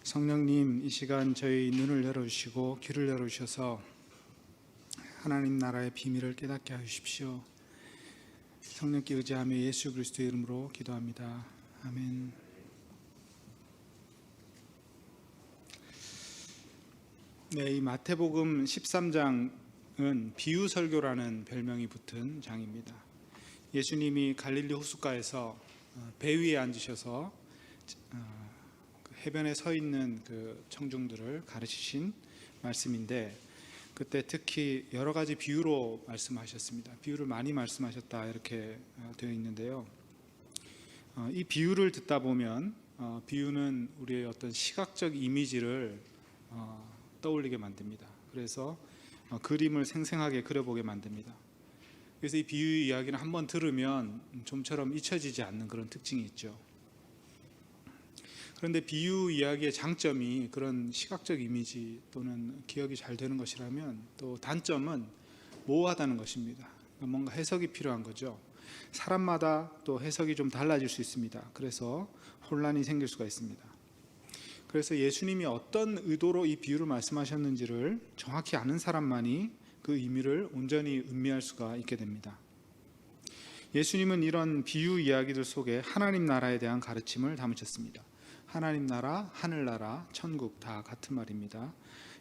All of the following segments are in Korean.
성령님, 이 시간 저희 눈을 열어주시고 귀를 열어주셔서 하나님 나라의 비밀을 깨닫게 하십시오. 성령께 의지하며 예수 그리스도의 이름으로 기도합니다. 아멘. 네, 이 마태복음 13장은 비유설교라는 별명이 붙은 장입니다. 예수님이 갈릴리 호숫가에서 배 위에 앉으셔서 해변에 서 있는 그 청중들을 가르치신 말씀인데, 그때 특히 여러 가지 비유로 말씀하셨습니다. 비유를 많이 말씀하셨다 이렇게 되어 있는데요. 이 비유를 듣다 보면 비유는 우리의 어떤 시각적 이미지를 떠올리게 만듭니다. 그래서 그림을 생생하게 그려보게 만듭니다. 그래서 이 비유 이야기는 한번 들으면 좀처럼 잊혀지지 않는 그런 특징이 있죠. 그런데 비유 이야기의 장점이 그런 시각적 이미지 또는 기억이 잘 되는 것이라면, 또 단점은 모호하다는 것입니다. 뭔가 해석이 필요한 거죠. 사람마다 또 해석이 좀 달라질 수 있습니다. 그래서 혼란이 생길 수가 있습니다. 그래서 예수님이 어떤 의도로 이 비유를 말씀하셨는지를 정확히 아는 사람만이 그 의미를 온전히 음미할 수가 있게 됩니다. 예수님은 이런 비유 이야기들 속에 하나님 나라에 대한 가르침을 담으셨습니다. 하나님 나라, 하늘나라, 천국 다 같은 말입니다.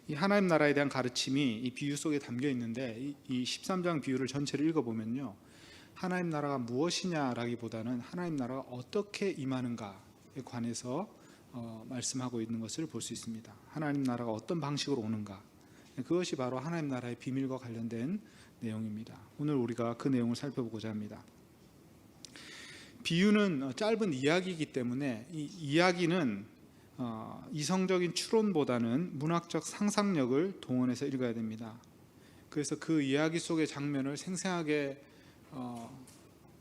이 하나님 나라에 대한 가르침이 이 비유 속에 담겨 있는데, 이 13장 비유를 전체를 읽어보면요, 하나님 나라가 무엇이냐라기보다는 하나님 나라가 어떻게 임하는가에 관해서 말씀하고 있는 것을 볼 수 있습니다. 하나님 나라가 어떤 방식으로 오는가, 그것이 바로 하나님 나라의 비밀과 관련된 내용입니다. 오늘 우리가 그 내용을 살펴보고자 합니다. 비유는 짧은 이야기이기 때문에 이 이야기는 이성적인 추론보다는 문학적 상상력을 동원해서 읽어야 됩니다. 그래서 그 이야기 속의 장면을 생생하게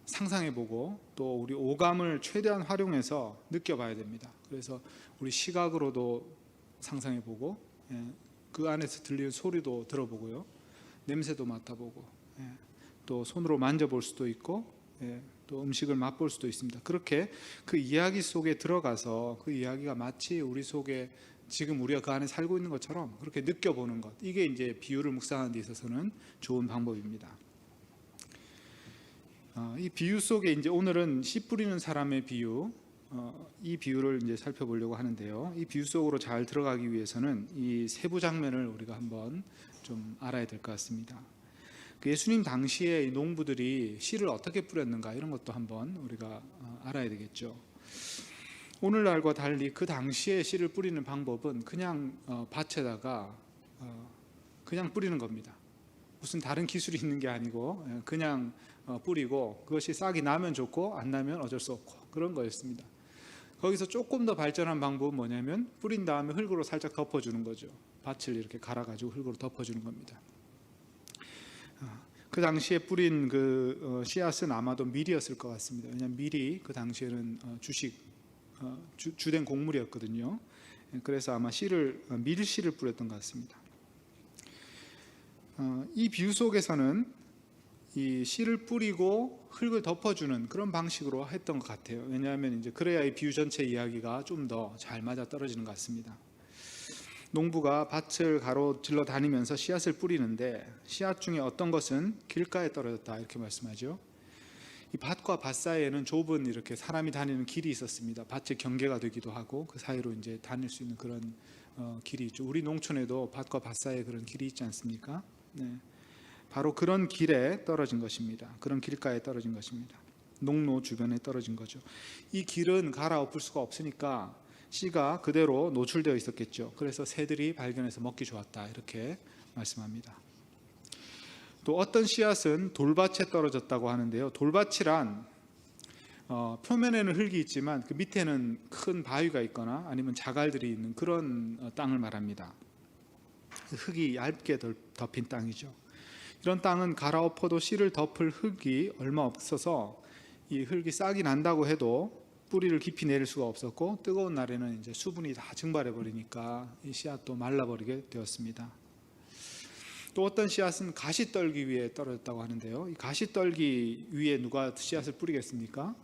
상상해보고 또 우리 오감을 최대한 활용해서 느껴봐야 됩니다. 그래서 우리 시각으로도 상상해보고, 그 안에서 들리는 소리도 들어보고요, 냄새도 맡아보고, 또 손으로 만져볼 수도 있고, 또 음식을 맛볼 수도 있습니다. 그렇게 그 이야기 속에 들어가서 그 이야기가 마치 우리 속에 지금 우리가 그 안에 살고 있는 것처럼 그렇게 느껴보는 것, 이게 이제 비유를 묵상하는 데 있어서는 좋은 방법입니다. 이 비유 속에 이제 오늘은 씨 뿌리는 사람의 비유, 이 비유를 이제 살펴보려고 하는데요. 이 비유 속으로 잘 들어가기 위해서는 이 세부 장면을 우리가 한번 좀 알아야 될 것 같습니다. 예수님 당시에 이 농부들이 씨를 어떻게 뿌렸는가, 이런 것도 한번 우리가 알아야 되겠죠. 오늘날과 달리 그 당시에 씨를 뿌리는 방법은 그냥 밭에다가 그냥 뿌리는 겁니다. 무슨 다른 기술이 있는 게 아니고 그냥 뿌리고, 그것이 싹이 나면 좋고 안 나면 어쩔 수 없고, 그런 거였습니다. 거기서 조금 더 발전한 방법은 뭐냐면 뿌린 다음에 흙으로 살짝 덮어주는 거죠. 밭을 이렇게 갈아가지고 흙으로 덮어주는 겁니다. 그 당시에 뿌린 그 씨앗은 아마도 밀이었을 것 같습니다. 왜냐하면 밀이 그 당시에는 주된 곡물이었거든요. 그래서 아마 밀씨를 뿌렸던 것 같습니다. 이 비유 속에서는 이 씨를 뿌리고 흙을 덮어주는 그런 방식으로 했던 것 같아요. 왜냐하면 이제 그래야 이 비유 전체 이야기가 좀 더 잘 맞아 떨어지는 것 같습니다. 농부가 밭을 가로질러 다니면서 씨앗을 뿌리는데, 씨앗 중에 어떤 것은 길가에 떨어졌다 이렇게 말씀하죠. 이 밭과 밭 사이에는 좁은 이렇게 사람이 다니는 길이 있었습니다. 밭의 경계가 되기도 하고 그 사이로 이제 다닐 수 있는 그런 길이 있죠. 우리 농촌에도 밭과 밭 사이에 그런 길이 있지 않습니까? 네. 바로 그런 길에 떨어진 것입니다. 그런 길가에 떨어진 것입니다. 농로 주변에 떨어진 거죠. 이 길은 갈아엎을 수가 없으니까 씨가 그대로 노출되어 있었겠죠. 그래서 새들이 발견해서 먹기 좋았다 이렇게 말씀합니다. 또 어떤 씨앗은 돌밭에 떨어졌다고 하는데요. 돌밭이란 표면에는 흙이 있지만 그 밑에는 큰 바위가 있거나 아니면 자갈들이 있는 그런 땅을 말합니다. 흙이 얇게 덮인 땅이죠. 이런 땅은 갈아엎어도 씨를 덮을 흙이 얼마 없어서 이 흙이 싹이 난다고 해도 뿌리를 깊이 내릴 수가 없었고, 뜨거운 날에는 이제 수분이 다 증발해 버리니까 이 씨앗도 말라버리게 되었습니다. 또 어떤 씨앗은 가시떨기 위에 떨어졌다고 하는데요. 이 가시떨기 위에 누가 씨앗을 뿌리겠습니까?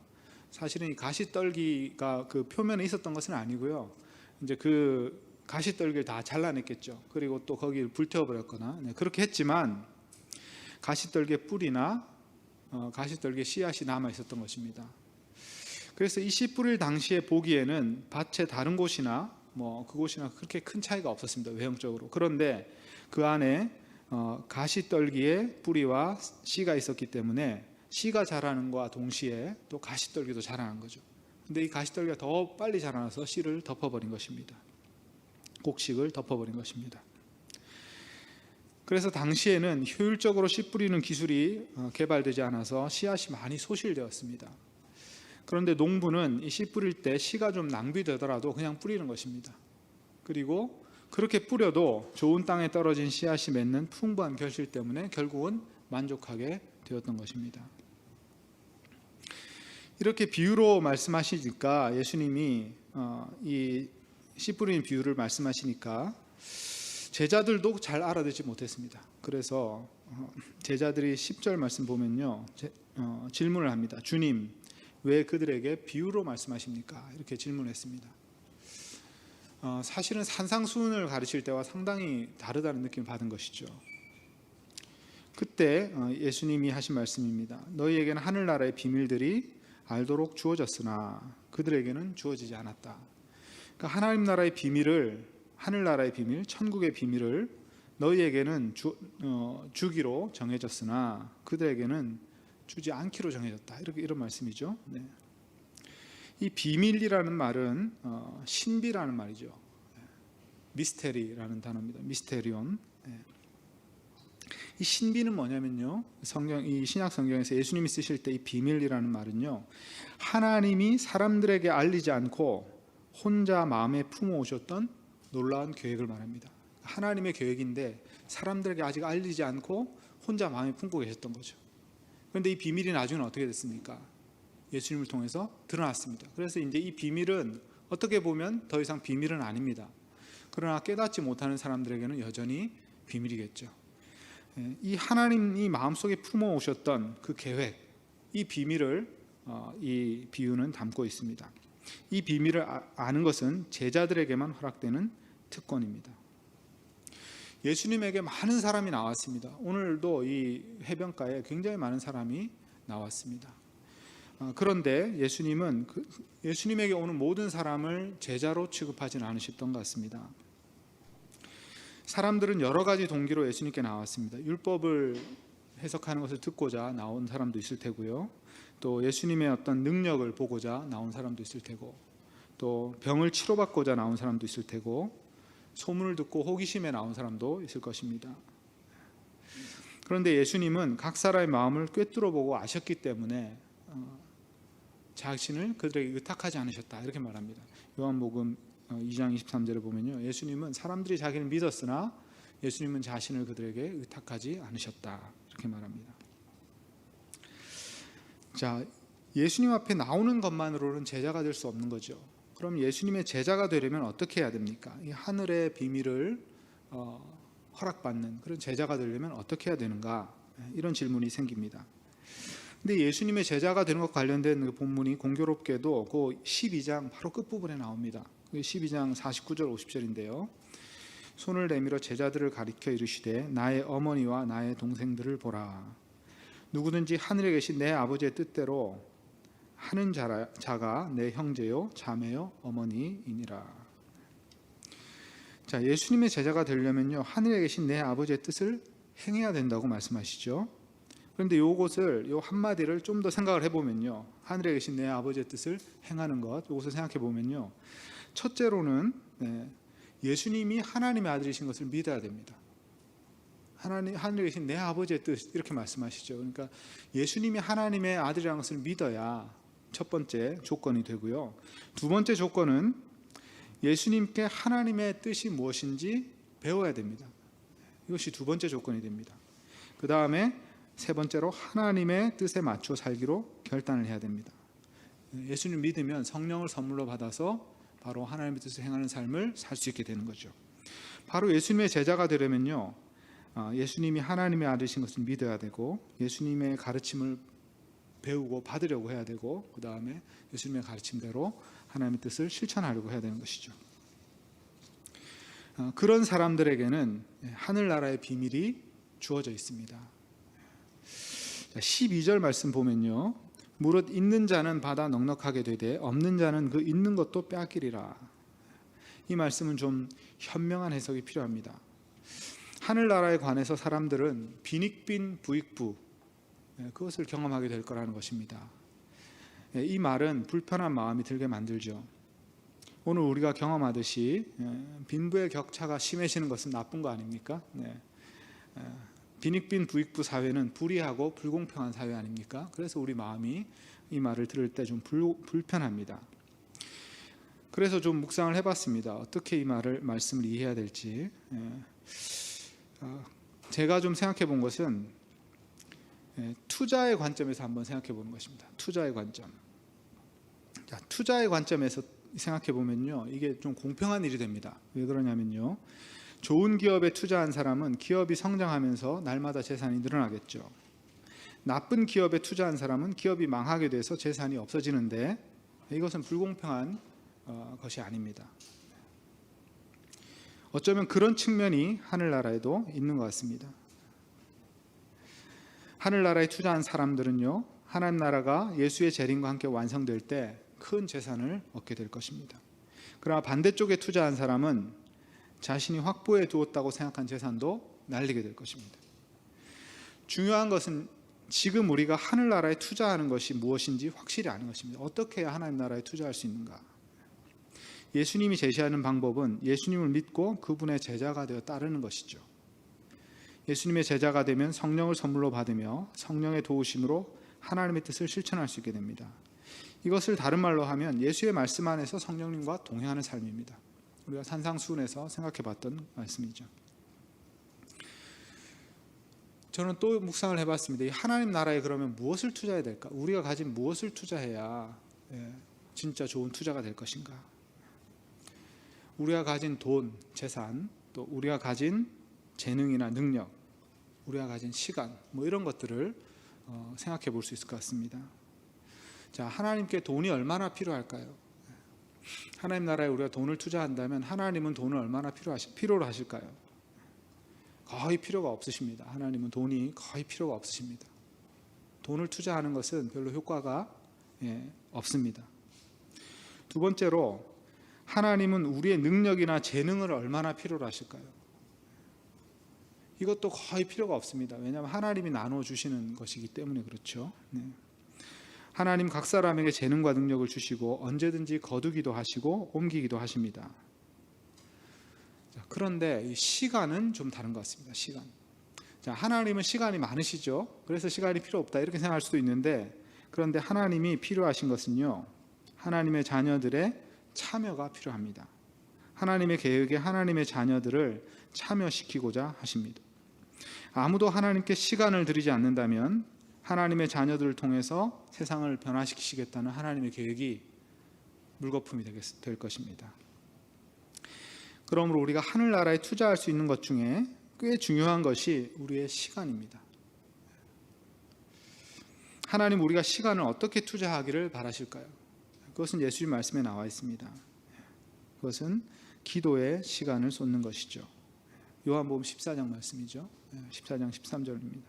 사실은 이 가시떨기가 그 표면에 있었던 것은 아니고요. 이제 그 가시떨기를 다 잘라냈겠죠. 그리고 또 거기를 불태워버렸거나 그렇게 했지만 가시떨기의 뿌리나 가시떨기의 씨앗이 남아 있었던 것입니다. 그래서 이 씨 뿌릴 당시에 보기에는 밭의 다른 곳이나 그곳이나 그렇게 큰 차이가 없었습니다. 외형적으로. 그런데 그 안에 가시떨기의 뿌리와 씨가 있었기 때문에 씨가 자라는 것과 동시에 또 가시떨기도 자라는 거죠. 근데 이 가시떨기가 더 빨리 자라나서 씨를 덮어버린 것입니다. 곡식을 덮어버린 것입니다. 그래서 당시에는 효율적으로 씨 뿌리는 기술이 개발되지 않아서 씨앗이 많이 소실되었습니다. 그런데 농부는 이 씨 뿌릴 때 씨가 좀 낭비되더라도 그냥 뿌리는 것입니다. 그리고 그렇게 뿌려도 좋은 땅에 떨어진 씨앗이 맺는 풍부한 결실 때문에 결국은 만족하게 되었던 것입니다. 이렇게 비유로 말씀하시니까 예수님이 이 씨 뿌리는 비유를 말씀하시니까 제자들도 잘 알아듣지 못했습니다. 그래서 제자들이 10절 말씀 보면요, 질문을 합니다. 주님, 왜 그들에게 비유로 말씀하십니까? 이렇게 질문했습니다. 사실은 산상수훈을 가르칠 때와 상당히 다르다는 느낌을 받은 것이죠. 그때 예수님이 하신 말씀입니다. 너희에게는 하늘나라의 비밀들이 알도록 주어졌으나 그들에게는 주어지지 않았다. 그러니까 하나님 나라의 비밀을, 하늘나라의 비밀, 천국의 비밀을 너희에게는 주기로 정해졌으나 그들에게는 주지 않기로 정해졌다. 이런 말씀이죠. 네. 이 비밀이라는 말은 신비라는 말이죠. 미스테리라는 단어입니다. 미스테리온. 네. 이 신비는 뭐냐면요, 이 신약 성경에서 예수님이 쓰실 때 이 비밀이라는 말은요, 하나님이 사람들에게 알리지 않고 혼자 마음에 품어오셨던 놀라운 계획을 말합니다. 하나님의 계획인데 사람들에게 아직 알리지 않고 혼자 마음에 품고 계셨던 거죠. 그런데 이 비밀이 나중에 어떻게 됐습니까? 예수님을 통해서 드러났습니다. 그래서 이제 이 비밀은 어떻게 보면 더 이상 비밀은 아닙니다. 그러나 깨닫지 못하는 사람들에게는 여전히 비밀이겠죠. 이 하나님이 마음속에 품어오셨던 그 계획, 이 비밀을 이 비유는 담고 있습니다. 이 비밀을 아는 것은 제자들에게만 허락되는 특권입니다. 예수님에게 많은 사람이 나왔습니다. 오늘도 이 해변가에 굉장히 많은 사람이 나왔습니다. 그런데 예수님은 예수님에게 오는 모든 사람을 제자로 취급하지는 않으셨던 것 같습니다. 사람들은 여러 가지 동기로 예수님께 나왔습니다. 율법을 해석하는 것을 듣고자 나온 사람도 있을 테고요. 또 예수님의 어떤 능력을 보고자 나온 사람도 있을 테고, 또 병을 치료받고자 나온 사람도 있을 테고, 소문을 듣고 호기심에 나온 사람도 있을 것입니다. 그런데 예수님은 각 사람의 마음을 꿰뚫어 보고 아셨기 때문에 자신을 그들에게 의탁하지 않으셨다, 이렇게 말합니다. 요한복음 2장 23절에 보면요, 예수님은 사람들이 자기를 믿었으나 예수님은 자신을 그들에게 의탁하지 않으셨다, 이렇게 말합니다. 자, 예수님 앞에 나오는 것만으로는 제자가 될 수 없는 거죠. 그럼 예수님의 제자가 되려면 어떻게 해야 됩니까? 이 하늘의 비밀을 허락받는 그런 제자가 되려면 어떻게 해야 되는가? 이런 질문이 생깁니다. 근데 예수님의 제자가 되는 것 관련된 그 본문이 공교롭게도 그 12장 바로 끝부분에 나옵니다. 12장 49절 50절인데요. 손을 내밀어 제자들을 가리켜 이르시되 나의 어머니와 나의 동생들을 보라. 누구든지 하늘에 계신 내 아버지의 뜻대로 하는 자가 내 형제요 자매요 어머니이니라. 자, 예수님의 제자가 되려면요, 하늘에 계신 내 아버지의 뜻을 행해야 된다고 말씀하시죠. 그런데 요것을, 요 한마디를 좀 더 생각을 해보면요, 하늘에 계신 내 아버지의 뜻을 행하는 것, 요것을 생각해 보면요, 첫째로는 예수님이 하나님의 아들이신 것을 믿어야 됩니다. 하늘에 계신 내 아버지의 뜻, 이렇게 말씀하시죠. 그러니까 예수님이 하나님의 아들이라는 것을 믿어야 첫 번째 조건이 되고요. 두 번째 조건은 예수님께 하나님의 뜻이 무엇인지 배워야 됩니다. 이것이 두 번째 조건이 됩니다. 그 다음에 세 번째로 하나님의 뜻에 맞춰 살기로 결단을 해야 됩니다. 예수님 믿으면 성령을 선물로 받아서 바로 하나님의 뜻을 행하는 삶을 살 수 있게 되는 거죠. 바로 예수님의 제자가 되려면요, 예수님이 하나님의 아들이신 것을 믿어야 되고, 예수님의 가르침을 배우고 받으려고 해야 되고, 그 다음에 예수님의 가르침대로 하나님의 뜻을 실천하려고 해야 되는 것이죠. 그런 사람들에게는 하늘나라의 비밀이 주어져 있습니다. 12절 말씀 보면요, 무릇 있는 자는 받아 넉넉하게 되되 없는 자는 그 있는 것도 빼앗기리라. 이 말씀은 좀 현명한 해석이 필요합니다. 하늘나라에 관해서 사람들은 빈익빈 부익부, 그것을 경험하게 될 거라는 것입니다. 이 말은 불편한 마음이 들게 만들죠. 오늘 우리가 경험하듯이 빈부의 격차가 심해지는 것은 나쁜 거 아닙니까? 빈익빈 부익부 사회는 불의하고 불공평한 사회 아닙니까? 그래서 우리 마음이 이 말을 들을 때 좀 불편합니다. 그래서 좀 묵상을 해봤습니다. 어떻게 이 말씀을 이해해야 될지. 제가 좀 생각해 본 것은 투자의 관점에서 한번 생각해 보는 것입니다. 투자의 관점. 투자의 관점에서 생각해 보면요, 이게 좀 공평한 일이 됩니다. 왜 그러냐면요, 좋은 기업에 투자한 사람은 기업이 성장하면서 날마다 재산이 늘어나겠죠. 나쁜 기업에 투자한 사람은 기업이 망하게 돼서 재산이 없어지는데, 이것은 불공평한 것이 아닙니다. 어쩌면 그런 측면이 하늘나라에도 있는 것 같습니다. 하늘나라에 투자한 사람들은요, 하나님 나라가 예수의 재림과 함께 완성될 때 큰 재산을 얻게 될 것입니다. 그러나 반대쪽에 투자한 사람은 자신이 확보해 두었다고 생각한 재산도 날리게 될 것입니다. 중요한 것은 지금 우리가 하늘나라에 투자하는 것이 무엇인지 확실히 아는 것입니다. 어떻게 해야 하나님 나라에 투자할 수 있는가? 예수님이 제시하는 방법은 예수님을 믿고 그분의 제자가 되어 따르는 것이죠. 예수님의 제자가 되면 성령을 선물로 받으며 성령의 도우심으로 하나님의 뜻을 실천할 수 있게 됩니다. 이것을 다른 말로 하면 예수의 말씀 안에서 성령님과 동행하는 삶입니다. 우리가 산상수훈에서 생각해 봤던 말씀이죠. 저는 또 묵상을 해봤습니다. 이 하나님 나라에 그러면 무엇을 투자해야 될까? 우리가 가진 무엇을 투자해야 진짜 좋은 투자가 될 것인가? 우리가 가진 돈, 재산, 또 우리가 가진 재능이나 능력, 우리가 가진 시간, 이런 것들을 생각해 볼 수 있을 것 같습니다. 자, 하나님께 돈이 얼마나 필요할까요? 하나님 나라에 우리가 돈을 투자한다면 하나님은 돈을 얼마나 필요로 하실까요? 거의 필요가 없으십니다. 하나님은 돈이 거의 필요가 없으십니다. 돈을 투자하는 것은 별로 효과가 없습니다. 두 번째로, 하나님은 우리의 능력이나 재능을 얼마나 필요로 하실까요? 이것도 거의 필요가 없습니다. 왜냐하면 하나님이 나눠주시는 것이기 때문에 그렇죠. 하나님 각 사람에게 재능과 능력을 주시고 언제든지 거두기도 하시고 옮기기도 하십니다. 그런데 이 시간은 좀 다른 것 같습니다. 시간. 자, 하나님은 시간이 많으시죠. 그래서 시간이 필요 없다 이렇게 생각할 수도 있는데, 그런데 하나님이 필요하신 것은요, 하나님의 자녀들의 참여가 필요합니다. 하나님의 계획에 하나님의 자녀들을 참여시키고자 하십니다. 아무도 하나님께 시간을 들이지 않는다면 하나님의 자녀들을 통해서 세상을 변화시키시겠다는 하나님의 계획이 물거품이 될 것입니다. 그러므로 우리가 하늘나라에 투자할 수 있는 것 중에 꽤 중요한 것이 우리의 시간입니다. 하나님, 우리가 시간을 어떻게 투자하기를 바라실까요? 그것은 예수님 말씀에 나와 있습니다. 그것은 기도에 시간을 쏟는 것이죠. 요한복음 14장 말씀이죠. 14장 13절입니다.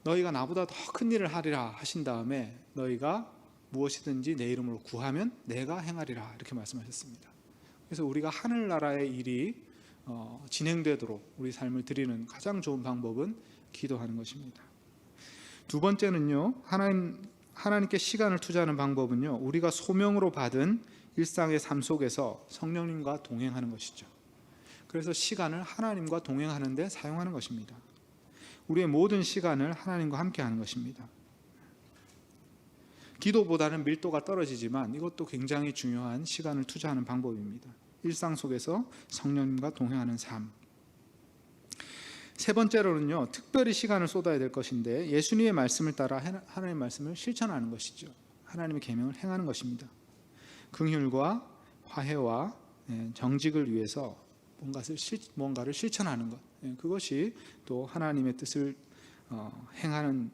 너희가 나보다 더 큰 일을 하리라 하신 다음에 너희가 무엇이든지 내 이름으로 구하면 내가 행하리라 이렇게 말씀하셨습니다. 그래서 우리가 하늘나라의 일이 진행되도록 우리 삶을 드리는 가장 좋은 방법은 기도하는 것입니다. 두 번째는요, 하나님께 시간을 투자하는 방법은요, 우리가 소명으로 받은 일상의 삶 속에서 성령님과 동행하는 것이죠. 그래서 시간을 하나님과 동행하는 데 사용하는 것입니다. 우리의 모든 시간을 하나님과 함께 하는 것입니다. 기도보다는 밀도가 떨어지지만 이것도 굉장히 중요한 시간을 투자하는 방법입니다. 일상 속에서 성령님과 동행하는 삶. 세 번째로는요, 특별히 시간을 쏟아야 될 것인데 예수님의 말씀을 따라 하나님의 말씀을 실천하는 것이죠. 하나님의 계명을 행하는 것입니다. 긍휼과 화해와 정직을 위해서 뭔가를 실천하는 것, 그것이 또 하나님의 뜻을 행하는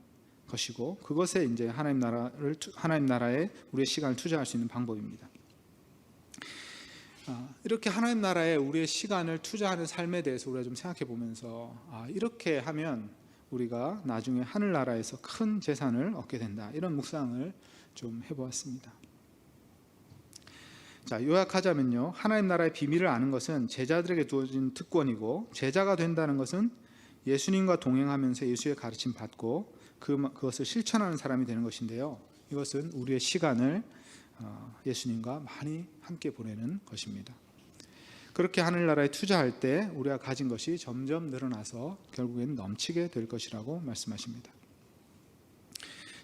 것이고, 그것에 이제 하나님 나라에 우리의 시간을 투자할 수 있는 방법입니다. 이렇게 하나님 나라에 우리의 시간을 투자하는 삶에 대해서 우리가 좀 생각해 보면서 이렇게 하면 우리가 나중에 하늘나라에서 큰 재산을 얻게 된다, 이런 묵상을 좀 해보았습니다. 자, 요약하자면요, 하나님 나라의 비밀을 아는 것은 제자들에게 주어진 특권이고, 제자가 된다는 것은 예수님과 동행하면서 예수의 가르침 받고 그것을 실천하는 사람이 되는 것인데요, 이것은 우리의 시간을 예수님과 많이 함께 보내는 것입니다. 그렇게 하늘나라에 투자할 때 우리가 가진 것이 점점 늘어나서 결국엔 넘치게 될 것이라고 말씀하십니다.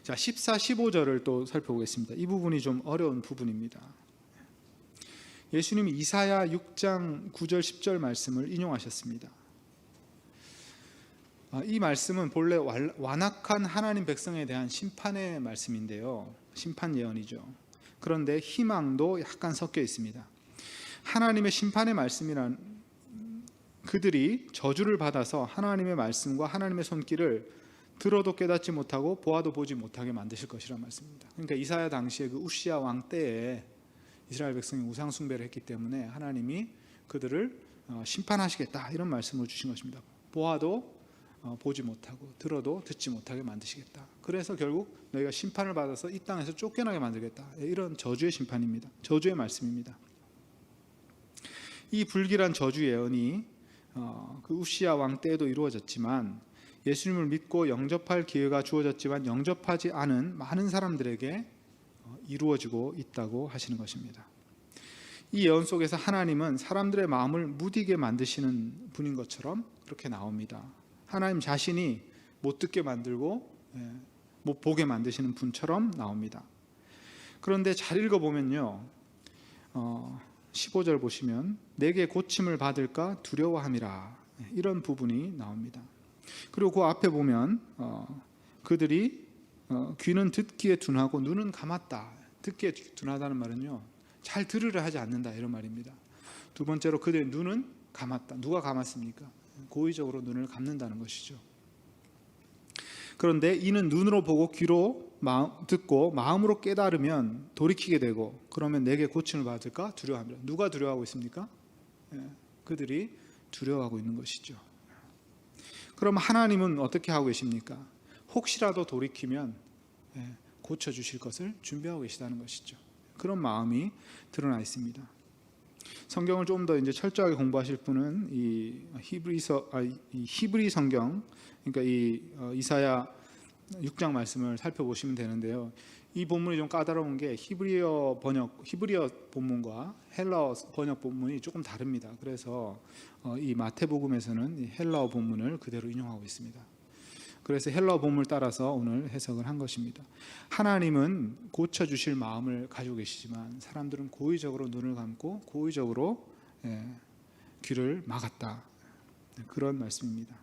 자, 14, 15절을 또 살펴보겠습니다. 이 부분이 좀 어려운 부분입니다. 예수님이 이사야 6장 9절 10절 말씀을 인용하셨습니다. 이 말씀은 본래 완악한 하나님 백성에 대한 심판의 말씀인데요, 심판 예언이죠. 그런데 희망도 약간 섞여 있습니다. 하나님의 심판의 말씀이란 그들이 저주를 받아서 하나님의 말씀과 하나님의 손길을 들어도 깨닫지 못하고 보아도 보지 못하게 만드실 것이라는 말씀입니다. 그러니까 이사야 당시에 그 우시야 왕 때에 이스라엘 백성이 우상 숭배를 했기 때문에 하나님이 그들을 심판하시겠다, 이런 말씀을 주신 것입니다. 보아도 보지 못하고 들어도 듣지 못하게 만드시겠다. 그래서 결국 너희가 심판을 받아서 이 땅에서 쫓겨나게 만들겠다, 이런 저주의 심판입니다. 저주의 말씀입니다. 이 불길한 저주 예언이 그 우시야 왕 때에도 이루어졌지만, 예수님을 믿고 영접할 기회가 주어졌지만 영접하지 않은 많은 사람들에게 이루어지고 있다고 하시는 것입니다. 이 예언 속에서 하나님은 사람들의 마음을 무디게 만드시는 분인 것처럼 그렇게 나옵니다. 하나님 자신이 못 듣게 만들고 못 보게 만드시는 분처럼 나옵니다. 그런데 잘 읽어보면요, 15절 보시면 내게 고침을 받을까 두려워함이라, 이런 부분이 나옵니다. 그리고 그 앞에 보면 그들이 귀는 듣기에 둔하고 눈은 감았다. 듣기에 둔하다는 말은요, 잘 들으려 하지 않는다, 이런 말입니다. 두 번째로 그들의 눈은 감았다. 누가 감았습니까? 고의적으로 눈을 감는다는 것이죠. 그런데 이는 눈으로 보고 귀로 듣고 마음으로 깨달으면 돌이키게 되고 그러면 내게 고침을 받을까 두려워합니다. 누가 두려워하고 있습니까? 그들이 두려워하고 있는 것이죠. 그럼 하나님은 어떻게 하고 계십니까? 혹시라도 돌이키면 고쳐주실 것을 준비하고 계시다는 것이죠. 그런 마음이 드러나 있습니다. 성경을 좀 더 이제 철저하게 공부하실 분은 이 히브리 성경, 그러니까 이 이사야 6장 말씀을 살펴보시면 되는데요. 이 본문이 좀 까다로운 게 히브리어 본문과 헬라어 번역 본문이 조금 다릅니다. 그래서 이 마태복음에서는 이 헬라어 본문을 그대로 인용하고 있습니다. 그래서 헬라어 본문을 따라서 오늘 해석을 한 것입니다. 하나님은 고쳐주실 마음을 가지고 계시지만 사람들은 고의적으로 눈을 감고 고의적으로 귀를 막았다, 그런 말씀입니다.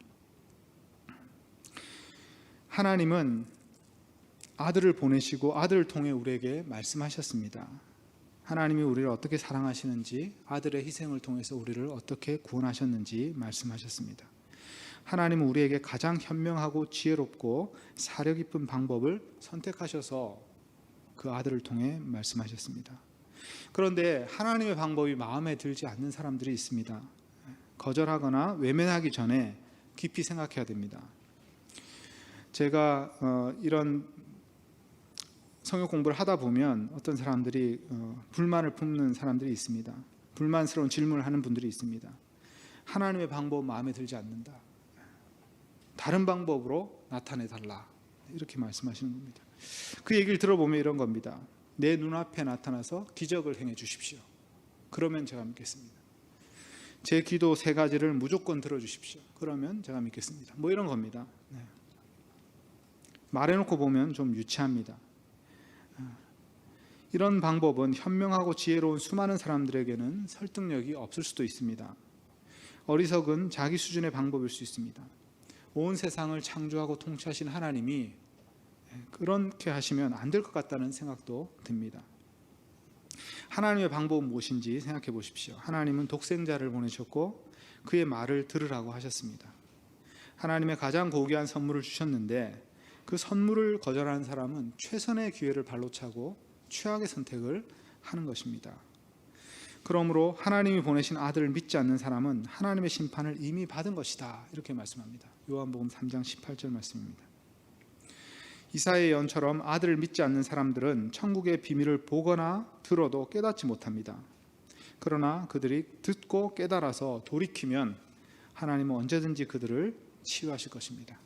하나님은 아들을 보내시고 아들을 통해 우리에게 말씀하셨습니다. 하나님이 우리를 어떻게 사랑하시는지, 아들의 희생을 통해서 우리를 어떻게 구원하셨는지 말씀하셨습니다. 하나님은 우리에게 가장 현명하고 지혜롭고 사려 깊은 방법을 선택하셔서 그 아들을 통해 말씀하셨습니다. 그런데 하나님의 방법이 마음에 들지 않는 사람들이 있습니다. 거절하거나 외면하기 전에 깊이 생각해야 됩니다. 제가 이런 성경 공부를 하다 보면 어떤 사람들이 불만을 품는 사람들이 있습니다. 불만스러운 질문을 하는 분들이 있습니다. 하나님의 방법은 마음에 들지 않는다, 다른 방법으로 나타내달라, 이렇게 말씀하시는 겁니다. 그 얘기를 들어보면 이런 겁니다. 내 눈앞에 나타나서 기적을 행해 주십시오. 그러면 제가 믿겠습니다. 제 기도 3가지를 무조건 들어주십시오. 그러면 제가 믿겠습니다. 뭐 이런 겁니다. 말해놓고 보면 좀 유치합니다. 이런 방법은 현명하고 지혜로운 수많은 사람들에게는 설득력이 없을 수도 있습니다. 어리석은 자기 수준의 방법일 수 있습니다. 온 세상을 창조하고 통치하신 하나님이 그렇게 하시면 안 될 것 같다는 생각도 듭니다. 하나님의 방법은 무엇인지 생각해 보십시오. 하나님은 독생자를 보내셨고 그의 말을 들으라고 하셨습니다. 하나님의 가장 고귀한 선물을 주셨는데 그 선물을 거절하는 사람은 최선의 기회를 발로 차고 최악의 선택을 하는 것입니다. 그러므로 하나님이 보내신 아들을 믿지 않는 사람은 하나님의 심판을 이미 받은 것이다, 이렇게 말씀합니다. 요한복음 3장 18절 말씀입니다. 이사야의 예언처럼 아들을 믿지 않는 사람들은 천국의 비밀을 보거나 들어도 깨닫지 못합니다. 그러나 그들이 듣고 깨달아서 돌이키면 하나님은 언제든지 그들을 치유하실 것입니다.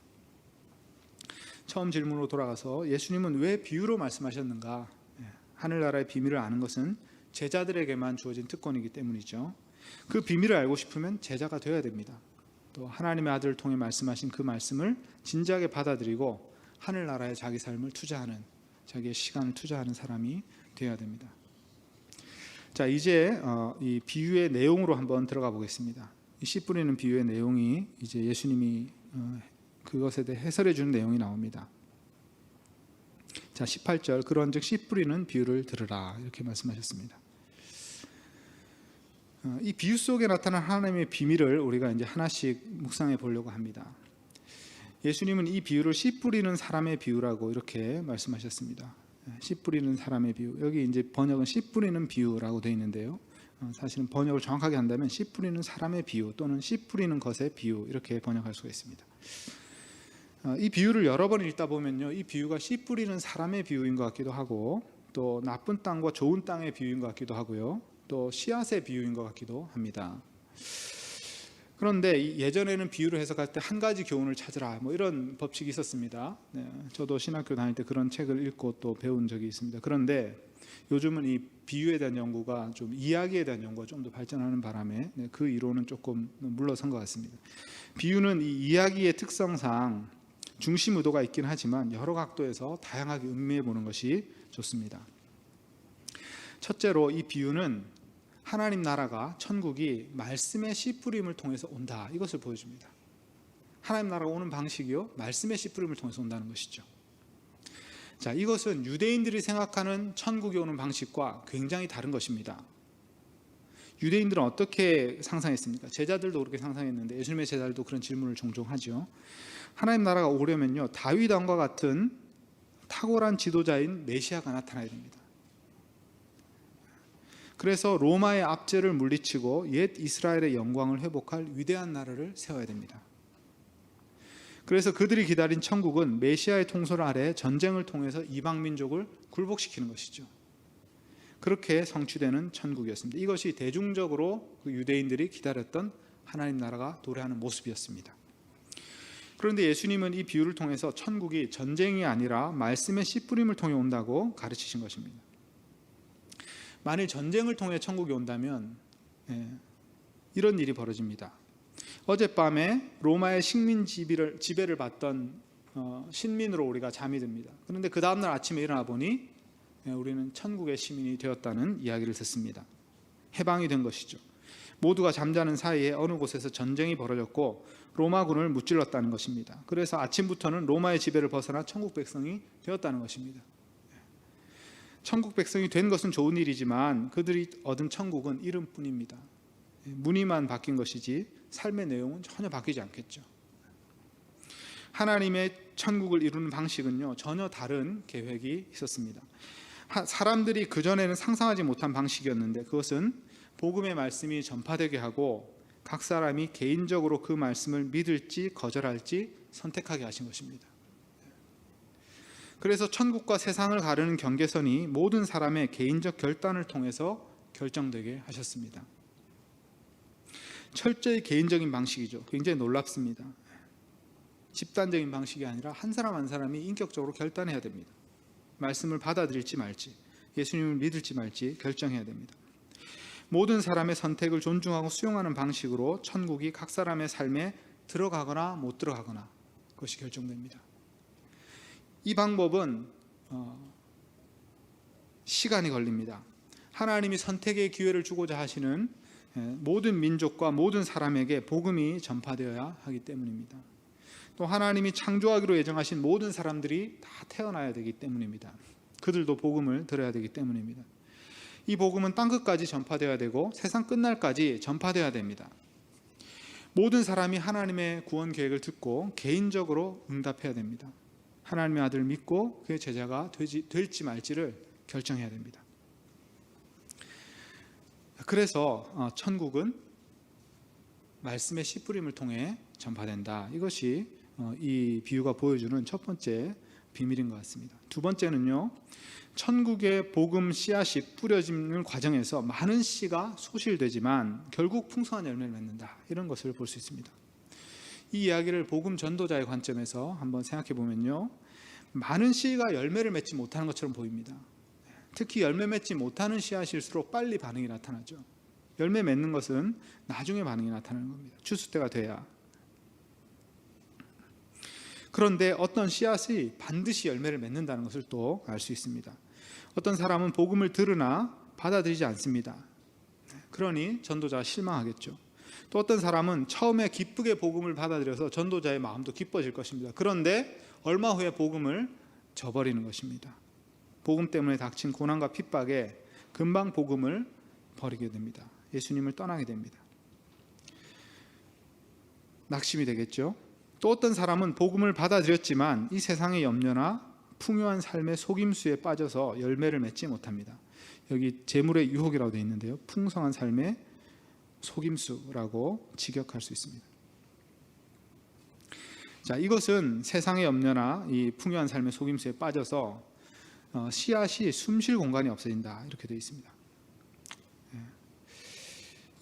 처음 질문으로 돌아가서 예수님은 왜 비유로 말씀하셨는가? 하늘나라의 비밀을 아는 것은 제자들에게만 주어진 특권이기 때문이죠. 그 비밀을 알고 싶으면 제자가 되어야 됩니다. 또 하나님의 아들을 통해 말씀하신 그 말씀을 진지하게 받아들이고 하늘나라에 자기 삶을 투자하는, 자기의 시간을 투자하는 사람이 되어야 됩니다. 자, 이제 이 비유의 내용으로 한번 들어가 보겠습니다. 이 씨 뿌리는 비유의 내용이 이제 예수님이 그것에 대해 해설해 주는 내용이 나옵니다. 자, 18절, 그런즉 씨 뿌리는 비유를 들으라, 이렇게 말씀하셨습니다. 이 비유 속에 나타난 하나님의 비밀을 우리가 이제 하나씩 묵상해 보려고 합니다. 예수님은 이 비유를 씨 뿌리는 사람의 비유라고 이렇게 말씀하셨습니다. 씨 뿌리는 사람의 비유. 여기 이제 번역은 씨 뿌리는 비유라고 되어 있는데요. 사실은 번역을 정확하게 한다면 씨 뿌리는 사람의 비유 또는 씨 뿌리는 것의 비유, 이렇게 번역할 수가 있습니다. 이 비유를 여러 번 읽다 보면요, 이 비유가 씨 뿌리는 사람의 비유인 것 같기도 하고, 또 나쁜 땅과 좋은 땅의 비유인 것 같기도 하고요, 또 씨앗의 비유인 것 같기도 합니다. 그런데 예전에는 비유를 해석할 때 한 가지 교훈을 찾으라, 뭐 이런 법칙이 있었습니다. 저도 신학교 다닐 때 그런 책을 읽고 또 배운 적이 있습니다. 그런데 요즘은 이 비유에 대한 연구가 좀 이야기에 대한 연구가 좀 더 발전하는 바람에 그 이론은 조금 물러선 것 같습니다. 비유는 이 이야기의 특성상 중심 의도가 있긴 하지만 여러 각도에서 다양하게 음미해 보는 것이 좋습니다. 첫째로 이 비유는 하나님 나라가, 천국이 말씀의 씨 뿌림을 통해서 온다, 이것을 보여줍니다. 하나님 나라가 오는 방식이요, 말씀의 씨 뿌림을 통해서 온다는 것이죠. 자, 이것은 유대인들이 생각하는 천국이 오는 방식과 굉장히 다른 것입니다. 유대인들은 어떻게 상상했습니까? 제자들도 그렇게 상상했는데 예수님의 제자들도 그런 질문을 종종 하죠. 하나님 나라가 오려면요, 다윗 왕과 같은 탁월한 지도자인 메시아가 나타나야 됩니다. 그래서 로마의 압제를 물리치고 옛 이스라엘의 영광을 회복할 위대한 나라를 세워야 됩니다. 그래서 그들이 기다린 천국은 메시아의 통솔 아래 전쟁을 통해서 이방 민족을 굴복시키는 것이죠. 그렇게 성취되는 천국이었습니다. 이것이 대중적으로 그 유대인들이 기다렸던 하나님 나라가 도래하는 모습이었습니다. 그런데 예수님은 이 비유를 통해서 천국이 전쟁이 아니라 말씀의 씨 뿌림을 통해 온다고 가르치신 것입니다. 만일 전쟁을 통해 천국이 온다면 이런 일이 벌어집니다. 어젯밤에 로마의 식민 지배를 받던 신민으로 우리가 잠이 듭니다. 그런데 그 다음날 아침에 일어나 보니 우리는 천국의 시민이 되었다는 이야기를 듣습니다. 해방이 된 것이죠. 모두가 잠자는 사이에 어느 곳에서 전쟁이 벌어졌고 로마군을 무찔렀다는 것입니다. 그래서 아침부터는 로마의 지배를 벗어나 천국 백성이 되었다는 것입니다. 천국 백성이 된 것은 좋은 일이지만 그들이 얻은 천국은 이름뿐입니다. 무늬만 바뀐 것이지 삶의 내용은 전혀 바뀌지 않겠죠. 하나님의 천국을 이루는 방식은요, 전혀 다른 계획이 있었습니다. 사람들이 그전에는 상상하지 못한 방식이었는데 그것은 복음의 말씀이 전파되게 하고 각 사람이 개인적으로 그 말씀을 믿을지 거절할지 선택하게 하신 것입니다. 그래서 천국과 세상을 가르는 경계선이 모든 사람의 개인적 결단을 통해서 결정되게 하셨습니다. 철저히 개인적인 방식이죠. 굉장히 놀랍습니다. 집단적인 방식이 아니라 한 사람 한 사람이 인격적으로 결단해야 됩니다. 말씀을 받아들일지 말지, 예수님을 믿을지 말지 결정해야 됩니다. 모든 사람의 선택을 존중하고 수용하는 방식으로 천국이 각 사람의 삶에 들어가거나 못 들어가거나 그것이 결정됩니다. 이 방법은 시간이 걸립니다. 하나님이 선택의 기회를 주고자 하시는 모든 민족과 모든 사람에게 복음이 전파되어야 하기 때문입니다. 또 하나님이 창조하기로 예정하신 모든 사람들이 다 태어나야 되기 때문입니다. 그들도 복음을 들어야 되기 때문입니다. 이 복음은 땅끝까지 전파되어야 되고 세상 끝날까지 전파되어야 됩니다. 모든 사람이 하나님의 구원 계획을 듣고 개인적으로 응답해야 됩니다. 하나님의 아들을 믿고 그의 제자가 될지 말지를 결정해야 됩니다. 그래서 천국은 말씀의 씨 뿌림을 통해 전파된다. 이것이 이 비유가 보여주는 첫 번째 비밀인 것 같습니다. 두 번째는요, 천국의 복음 씨앗이 뿌려지는 과정에서 많은 씨가 소실되지만 결국 풍성한 열매를 맺는다. 이런 것을 볼 수 있습니다. 이 이야기를 복음 전도자의 관점에서 한번 생각해 보면요, 많은 씨가 열매를 맺지 못하는 것처럼 보입니다. 특히 열매 맺지 못하는 씨앗일수록 빨리 반응이 나타나죠. 열매 맺는 것은 나중에 반응이 나타나는 겁니다. 추수 때가 돼야. 그런데 어떤 씨앗이 반드시 열매를 맺는다는 것을 또 알 수 있습니다. 어떤 사람은 복음을 들으나 받아들이지 않습니다. 그러니 전도자가 실망하겠죠. 또 어떤 사람은 처음에 기쁘게 복음을 받아들여서 전도자의 마음도 기뻐질 것입니다. 그런데 얼마 후에 복음을 저버리는 것입니다. 복음 때문에 닥친 고난과 핍박에 금방 복음을 버리게 됩니다. 예수님을 떠나게 됩니다. 낙심이 되겠죠. 또 어떤 사람은 복음을 받아들였지만 이 세상의 염려나 풍요한 삶의 속임수에 빠져서 열매를 맺지 못합니다. 여기 재물의 유혹이라고 되어 있는데요, 풍성한 삶의 속임수라고 직역할 수 있습니다. 자, 이것은 세상의 염려나 이 풍요한 삶의 속임수에 빠져서 씨앗이 숨쉴 공간이 없어진다, 이렇게 되어 있습니다.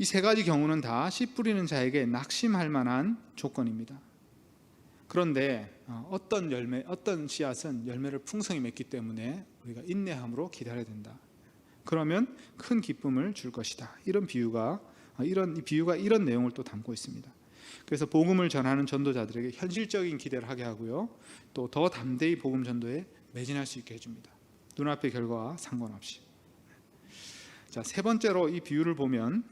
이 세 가지 경우는 다 씨 뿌리는 자에게 낙심할 만한 조건입니다. 그런데 어떤 씨앗은 열매를 풍성히 맺기 때문에 우리가 인내함으로 기다려야 된다. 그러면 큰 기쁨을 줄 것이다. 이런 비유가 이런 내용을 또 담고 있습니다. 그래서 복음을 전하는 전도자들에게 현실적인 기대를 하게 하고요, 또 더 담대히 복음 전도에 매진할 수 있게 해줍니다. 눈앞의 결과와 상관없이. 자, 세 번째로 이 비유를 보면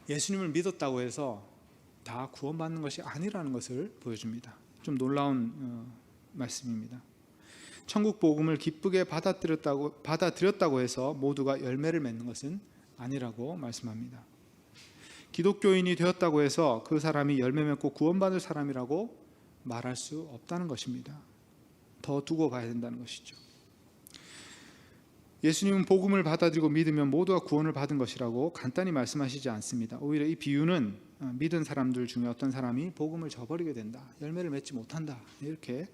예수님을 믿었다고 해서 다 구원받는 것이 아니라는 것을 보여줍니다. 좀 놀라운 말씀입니다. 천국 복음을 기쁘게 받아들였다고 해서 모두가 열매를 맺는 것은 아니라고 말씀합니다. 기독교인이 되었다고 해서 그 사람이 열매 맺고 구원받을 사람이라고 말할 수 없다는 것입니다. 더 두고 봐야 된다는 것이죠. 예수님은 복음을 받아들이고 믿으면 모두가 구원을 받은 것이라고 간단히 말씀하시지 않습니다. 오히려 이 비유는 믿은 사람들 중에 어떤 사람이 복음을 저버리게 된다, 열매를 맺지 못한다, 이렇게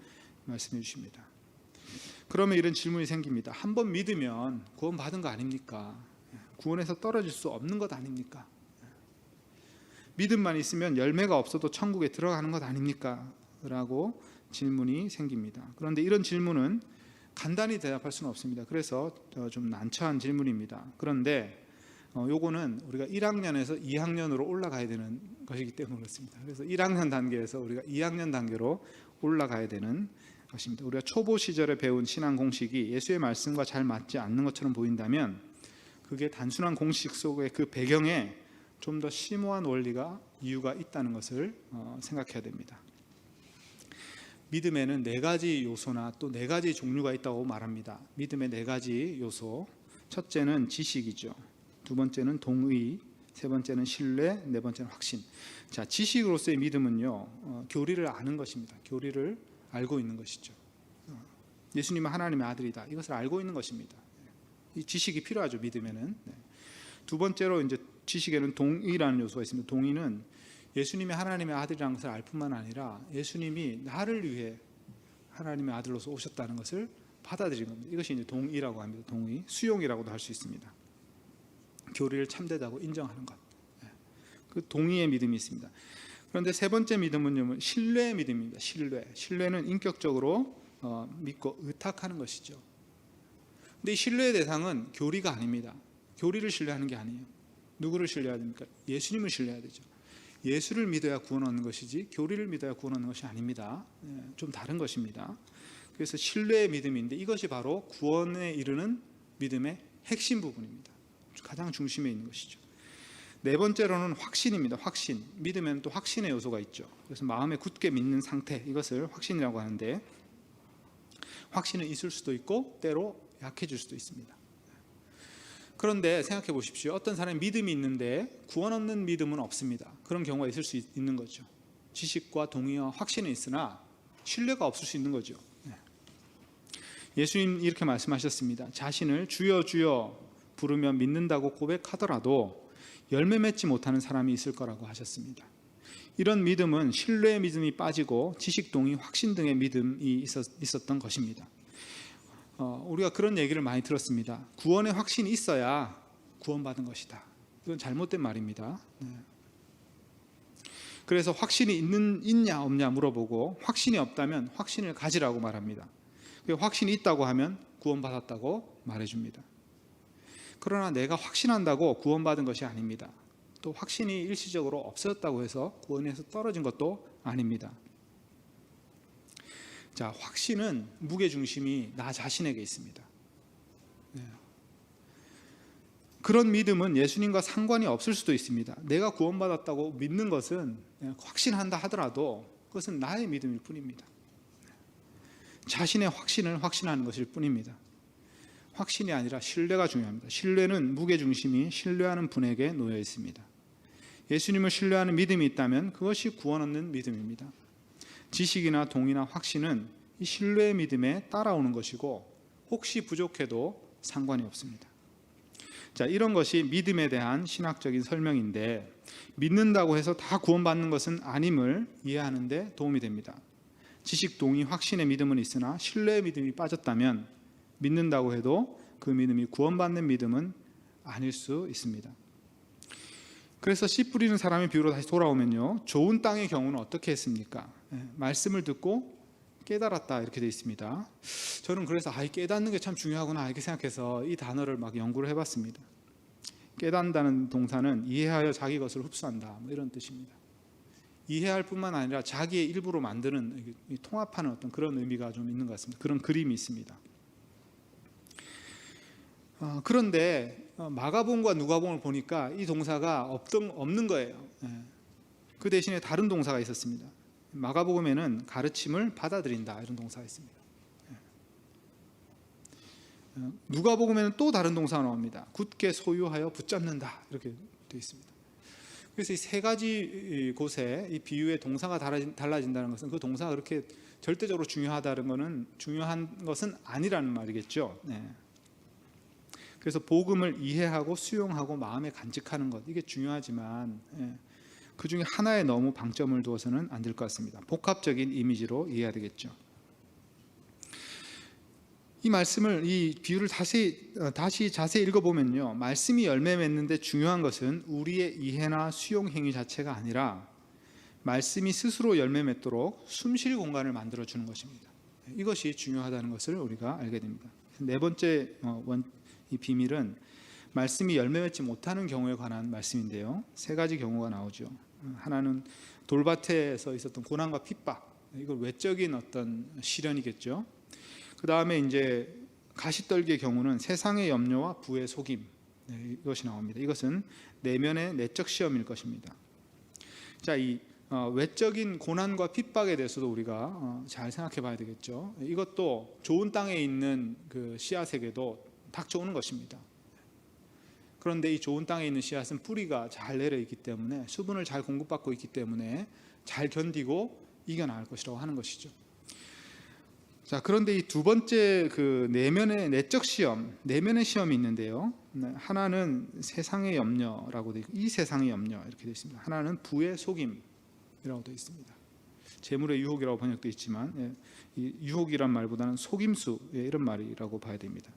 말씀해 주십니다. 그러면 이런 질문이 생깁니다. 한번 믿으면 구원받은 거 아닙니까? 구원에서 떨어질 수 없는 것 아닙니까? 믿음만 있으면 열매가 없어도 천국에 들어가는 것 아닙니까? 라고 질문이 생깁니다. 그런데 이런 질문은 간단히 대답할 수는 없습니다. 그래서 좀 난처한 질문입니다. 그런데 요거는 우리가 1학년에서 2학년으로 올라가야 되는 것이기 때문에 그렇습니다. 그래서 1학년 단계에서 우리가 2학년 단계로 올라가야 되는 것입니다. 우리가 초보 시절에 배운 신앙 공식이 예수의 말씀과 잘 맞지 않는 것처럼 보인다면 그게 단순한 공식 속의 그 배경에 좀 더 심오한 원리가, 이유가 있다는 것을 생각해야 됩니다. 믿음에는 4가지 요소나 또 4가지 종류가 있다고 말합니다. 믿음의 4가지 요소. 첫째는 지식이죠. 두 번째는 동의, 세 번째는 신뢰, 네 번째는 확신. 자, 지식으로서의 믿음은요, 교리를 아는 것입니다. 교리를 알고 있는 것이죠. 예수님은 하나님의 아들이다, 이것을 알고 있는 것입니다. 이 지식이 필요하죠, 믿음에는. 두 번째로 이제 지식에는 동의라는 요소가 있습니다. 동의는 예수님이 하나님의 아들이라는 것을 알 뿐만 아니라 예수님이 나를 위해 하나님의 아들로서 오셨다는 것을 받아들인 겁니다. 이것이 이제 동의라고 합니다. 동의, 수용이라고도 할 수 있습니다. 교리를 참되다고 인정하는 것. 그 동의의 믿음이 있습니다. 그런데 세 번째 믿음은 신뢰의 믿음입니다. 신뢰는 인격적으로 믿고 의탁하는 것이죠. 근데 이 신뢰의 대상은 교리가 아닙니다. 교리를 신뢰하는 게 아니에요. 누구를 신뢰해야 됩니까? 예수님을 신뢰해야 되죠. 예수를 믿어야 구원 얻는 것이지 교리를 믿어야 구원 얻는 것이 아닙니다. 좀 다른 것입니다. 그래서 신뢰의 믿음인데 이것이 바로 구원에 이르는 믿음의 핵심 부분입니다. 가장 중심에 있는 것이죠. 네 번째로는 확신입니다. 확신. 믿음에는 또 확신의 요소가 있죠. 그래서 마음에 굳게 믿는 상태, 이것을 확신이라고 하는데, 확신은 있을 수도 있고 때로 약해질 수도 있습니다. 그런데 생각해 보십시오. 어떤 사람이 믿음이 있는데 구원 얻는 믿음은 없습니다. 그런 경우가 있을 수 있는 거죠. 지식과 동의와 확신은 있으나 신뢰가 없을 수 있는 거죠. 예수님 이렇게 말씀하셨습니다. 자신을 주여 주여 부르며 믿는다고 고백하더라도 열매 맺지 못하는 사람이 있을 거라고 하셨습니다. 이런 믿음은 신뢰의 믿음이 빠지고 지식, 동의, 확신 등의 믿음이 있었던 것입니다. 우리가 그런 얘기를 많이 들었습니다. 구원의 확신이 있어야 구원받은 것이다. 이건 잘못된 말입니다. 그래서 확신이 있냐 없냐 물어보고 확신이 없다면 확신을 가지라고 말합니다. 확신이 있다고 하면 구원받았다고 말해줍니다. 그러나 내가 확신한다고 구원받은 것이 아닙니다. 또 확신이 일시적으로 없어졌다고 해서 구원에서 떨어진 것도 아닙니다. 자, 확신은 무게중심이 나 자신에게 있습니다. 그런 믿음은 예수님과 상관이 없을 수도 있습니다. 내가 구원받았다고 믿는 것은 확신한다 하더라도 그것은 나의 믿음일 뿐입니다. 자신의 확신을 확신하는 것일 뿐입니다. 확신이 아니라 신뢰가 중요합니다. 신뢰는 무게중심이 신뢰하는 분에게 놓여 있습니다. 예수님을 신뢰하는 믿음이 있다면 그것이 구원 얻는 믿음입니다. 지식이나 동의나 확신은 이 신뢰의 믿음에 따라오는 것이고 혹시 부족해도 상관이 없습니다. 자, 이런 것이 믿음에 대한 신학적인 설명인데 믿는다고 해서 다 구원받는 것은 아님을 이해하는 데 도움이 됩니다. 지식, 동의, 확신의 믿음은 있으나 신뢰의 믿음이 빠졌다면 믿는다고 해도 그 믿음이 구원받는 믿음은 아닐 수 있습니다. 그래서 씨 뿌리는 사람의 비유로 다시 돌아오면요, 좋은 땅의 경우는 어떻게 했습니까? 말씀을 듣고 깨달았다 이렇게 되어 있습니다. 저는 그래서 깨닫는 게 참 중요하구나 이렇게 생각해서 이 단어를 막 연구를 해봤습니다. 깨닫는다는 동사는 이해하여 자기 것을 흡수한다 이런 뜻입니다. 이해할 뿐만 아니라 자기의 일부로 만드는, 통합하는 어떤 그런 의미가 좀 있는 것 같습니다. 그런 그림이 있습니다. 그런데 마가복음과 누가복음을 보니까 이 동사가 없는 거예요. 그 대신에 다른 동사가 있었습니다. 마가복음에는 가르침을 받아들인다 이런 동사가 있습니다. 누가복음에는 또 다른 동사가 나옵니다. 굳게 소유하여 붙잡는다 이렇게 되어 있습니다. 그래서 이 세 가지 곳에 이 비유의 동사가 달라진다는 것은 그 동사가 그렇게 절대적으로 중요한 것은 아니라는 말이겠죠. 그래서 복음을 이해하고 수용하고 마음에 간직하는 것, 이게 중요하지만 그 중에 하나에 너무 방점을 두어서는 안 될 것 같습니다. 복합적인 이미지로 이해해야 되겠죠. 이 말씀을, 이 비유를 다시 자세히 읽어보면요, 말씀이 열매 맺는데 중요한 것은 우리의 이해나 수용 행위 자체가 아니라 말씀이 스스로 열매 맺도록 숨쉴 공간을 만들어주는 것입니다. 이것이 중요하다는 것을 우리가 알게 됩니다. 네 번째 이 비밀은 말씀이 열매 맺지 못하는 경우에 관한 말씀인데요, 세 가지 경우가 나오죠. 하나는 돌밭에서 있었던 고난과 핍박, 이건 외적인 어떤 시련이겠죠. 그 다음에 이제 가시떨기의 경우는 세상의 염려와 부의 속임, 이것이 나옵니다. 이것은 내면의 내적 시험일 것입니다. 자, 이 외적인 고난과 핍박에 대해서도 우리가 잘 생각해 봐야 되겠죠. 이것도 좋은 땅에 있는 그 씨앗에게도 닥쳐오는 것입니다. 그런데 이 좋은 땅에 있는 씨앗은 뿌리가 잘 내려 있기 때문에, 수분을 잘 공급받고 있기 때문에 잘 견디고 이겨나갈 것이라고 하는 것이죠. 자, 그런데 이 두 번째 그 내면의 내적 시험, 내면의 시험이 있는데요, 하나는 세상의 염려라고 되어 있고, 이 세상의 염려 이렇게 되어 있습니다. 하나는 부의 속임이라고 되어 있습니다. 재물의 유혹이라고 번역되어 있지만 이 유혹이란 말보다는 속임수, 이런 말이라고 봐야 됩니다.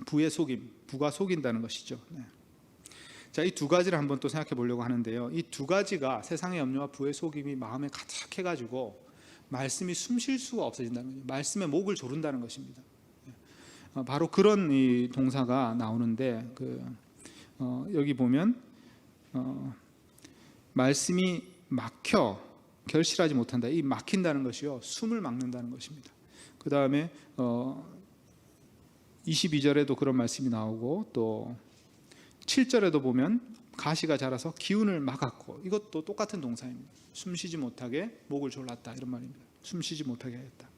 부의 속임, 부가 속인다는 것이죠. 자, 이 두 가지를 한번 또 생각해 보려고 하는데요, 이 두 가지가, 세상의 염려와 부의 속임이 마음에 가득해가지고 말씀이 숨쉴 수가 없어진다는 거죠. 말씀에 목을 조른다는 것입니다. 바로 그런 이 동사가 나오는데, 여기 보면 말씀이 막혀 결실하지 못한다. 이 막힌다는 것이요, 숨을 막는다는 것입니다. 그 다음에 22절에도 그런 말씀이 나오고, 또 7절에도 보면 가시가 자라서 기운을 막았고, 이것도 똑같은 동사입니다. 숨쉬지 못하게 목을 졸랐다 이런 말입니다. 숨쉬지 못하게 했다.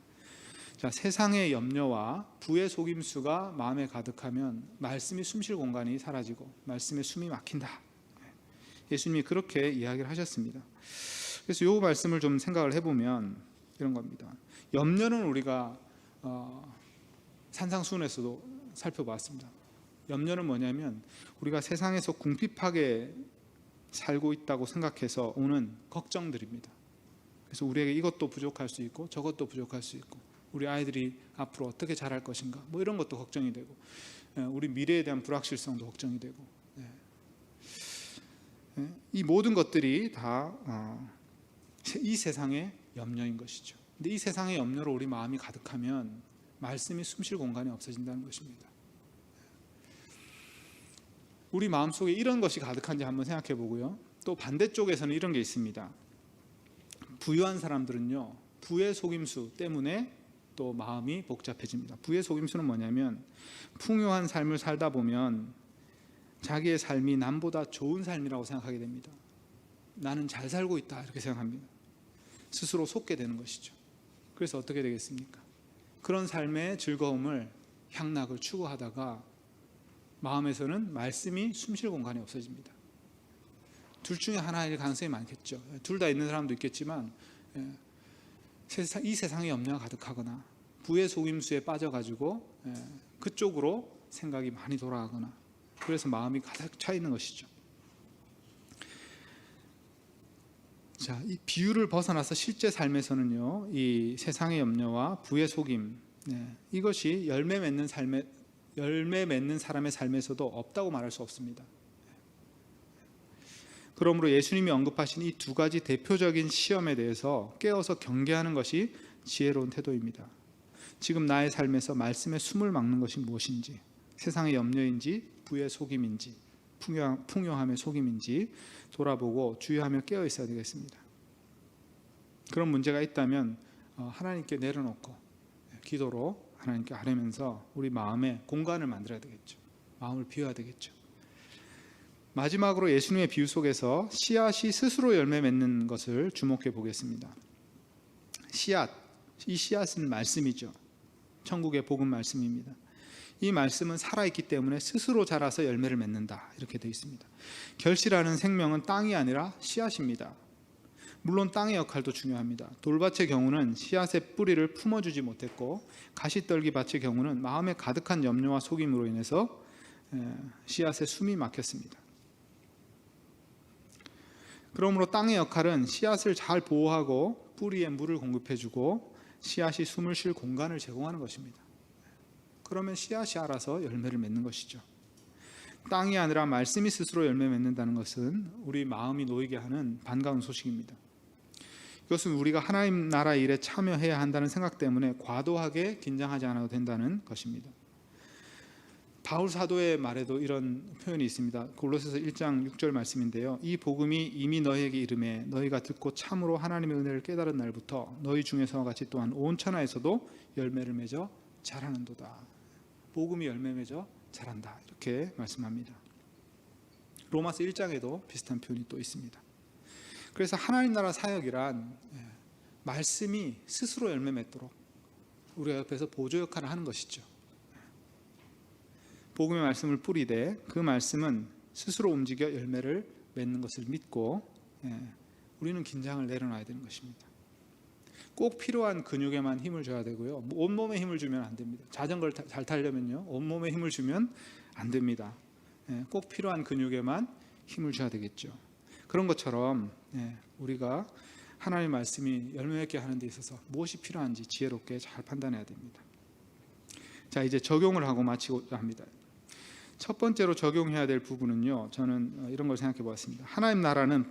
자, 세상의 염려와 부의 속임수가 마음에 가득하면 말씀이 숨쉴 공간이 사라지고 말씀의 숨이 막힌다. 예수님이 그렇게 이야기를 하셨습니다. 그래서 이 말씀을 좀 생각을 해보면 이런 겁니다. 염려는 우리가 산상수훈에서도 살펴봤습니다. 염려는 뭐냐면 우리가 세상에서 궁핍하게 살고 있다고 생각해서 오는 걱정들입니다. 그래서 우리에게 이것도 부족할 수 있고 저것도 부족할 수 있고 우리 아이들이 앞으로 어떻게 자랄 것인가 뭐 이런 것도 걱정이 되고 우리 미래에 대한 불확실성도 걱정이 되고 이 모든 것들이 다 이 세상의 염려인 것이죠. 근데 이 세상의 염려로 우리 마음이 가득하면 말씀이 숨쉴 공간이 없어진다는 것입니다. 우리 마음속에 이런 것이 가득한지 한번 생각해 보고요. 또 반대쪽에서는 이런 게 있습니다. 부유한 사람들은요, 부의 속임수 때문에 또 마음이 복잡해집니다. 부의 속임수는 뭐냐면 풍요한 삶을 살다 보면 자기의 삶이 남보다 좋은 삶이라고 생각하게 됩니다. 나는 잘 살고 있다 이렇게 생각합니다. 스스로 속게 되는 것이죠. 그래서 어떻게 되겠습니까? 그런 삶의 즐거움을, 향락을 추구하다가 마음에서는 말씀이 숨쉴 공간이 없어집니다. 둘 중에 하나일 가능성이 많겠죠. 둘 다 있는 사람도 있겠지만 이 세상에 염려가 가득하거나 부의 속임수에 빠져가지고 그쪽으로 생각이 많이 돌아가거나 그래서 마음이 가득 차 있는 것이죠. 자, 이 비유를 벗어나서 실제 삶에서는요, 이 세상의 염려와 부의 속임, 이것이 열매 맺는 사람의 삶에서도 없다고 말할 수 없습니다. 그러므로 예수님이 언급하신 이 두 가지 대표적인 시험에 대해서 깨어서 경계하는 것이 지혜로운 태도입니다. 지금 나의 삶에서 말씀의 숨을 막는 것이 무엇인지, 세상의 염려인지 부의 속임인지 풍요함의 속임인지 돌아보고 주의하며 깨어 있어야 되겠습니다. 그런 문제가 있다면 하나님께 내려놓고 기도로 하나님께 아뢰면서 우리 마음에 공간을 만들어야 되겠죠. 마음을 비워야 되겠죠. 마지막으로 예수님의 비유 속에서 씨앗이 스스로 열매 맺는 것을 주목해 보겠습니다. 씨앗, 이 씨앗은 말씀이죠. 천국의 복음 말씀입니다. 이 말씀은 살아있기 때문에 스스로 자라서 열매를 맺는다 이렇게 되어 있습니다. 결실하는 생명은 땅이 아니라 씨앗입니다. 물론 땅의 역할도 중요합니다. 돌밭의 경우는 씨앗의 뿌리를 품어주지 못했고 가시떨기 밭의 경우는 마음에 가득한 염려와 속임으로 인해서 씨앗의 숨이 막혔습니다. 그러므로 땅의 역할은 씨앗을 잘 보호하고 뿌리에 물을 공급해주고 씨앗이 숨을 쉴 공간을 제공하는 것입니다. 그러면 씨앗이 알아서 열매를 맺는 것이죠. 땅이 아니라 말씀이 스스로 열매 맺는다는 것은 우리 마음이 놓이게 하는 반가운 소식입니다. 이것은 우리가 하나님 나라 일에 참여해야 한다는 생각 때문에 과도하게 긴장하지 않아도 된다는 것입니다. 바울 사도의 말에도 이런 표현이 있습니다. 골로새서 1장 6절 말씀인데요. 이 복음이 이미 너희에게 이르매 너희가 듣고 참으로 하나님의 은혜를 깨달은 날부터 너희 중에서와 같이 또한 온 천하에서도 열매를 맺어 자라는도다. 복음이 열매 맺어 자란다 이렇게 말씀합니다. 로마서 1장에도 비슷한 표현이 또 있습니다. 그래서 하나님 나라 사역이란 말씀이 스스로 열매 맺도록 우리가 옆에서 보조 역할을 하는 것이죠. 복음의 말씀을 뿌리되 그 말씀은 스스로 움직여 열매를 맺는 것을 믿고 우리는 긴장을 내려놔야 되는 것입니다. 꼭 필요한 근육에만 힘을 줘야 되고요. 온몸에 힘을 주면 안 됩니다. 자전거를 잘 타려면요. 온몸에 힘을 주면 안 됩니다. 꼭 필요한 근육에만 힘을 줘야 되겠죠. 그런 것처럼 우리가 하나님의 말씀이 열매 맺게 하는 데 있어서 무엇이 필요한지 지혜롭게 잘 판단해야 됩니다. 자, 이제 적용을 하고 마치고자 합니다. 첫 번째로 적용해야 될 부분은요. 저는 이런 걸 생각해 보았습니다. 하나님 나라는